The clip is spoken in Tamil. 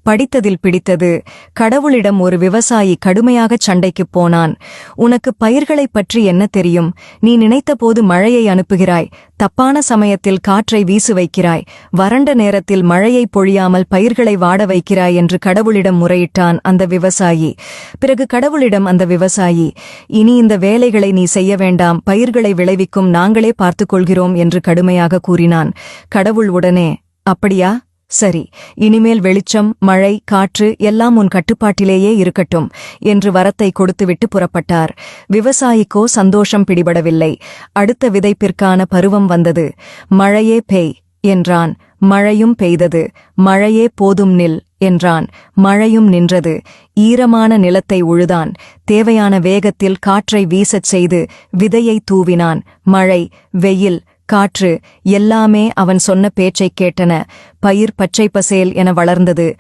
படித்ததில் பிடித்தது. கடவுளிடம் ஒரு விவசாயி கடுமையாகச் சண்டைக்குப் போனான். உனக்கு பயிர்களைப் பற்றி என்ன தெரியும்? நீ நினைத்தபோது மழையை அனுப்புகிறாய், தப்பான சமயத்தில் காற்றை வீசு வைக்கிறாய், வறண்ட நேரத்தில் மழையை பொழியாமல் பயிர்களை வாட வைக்கிறாய் என்று கடவுளிடம் முறையிட்டான் அந்த விவசாயி. பிறகு கடவுளிடம் அந்த விவசாயி, இனி இந்த வேலைகளை நீ செய்ய வேண்டாம், பயிர்களை விளைவிக்கும் நாங்களே பார்த்துக் கொள்கிறோம் என்று கடுமையாக கூறினான். கடவுள் உடனே, அப்படியா, சரி, இனிமேல் வெளிச்சம், மழை, காற்று எல்லாம் உன் கட்டுப்பாட்டிலேயே இருக்கட்டும் என்று வரத்தை கொடுத்துவிட்டு புறப்பட்டார். விவசாயிக்கோ சந்தோஷம் பிடிபடவில்லை. அடுத்த விதைப்பிற்கான பருவம் வந்தது. மழையே பெய் என்றான். மழையும் பெய்தது. மழையே போதும் நில் என்றான். மழையும் நின்றது. ஈரமான நிலத்தை உழுதான். தேவையான வேகத்தில் காற்றை வீசச் செய்து விதையை தூவினான். மழை, வெயில், காற்று எல்லாமே அவன் சொன்ன பேச்சைக் கேட்டன. பயிர் பச்சை பசேல் என வளர்ந்தது.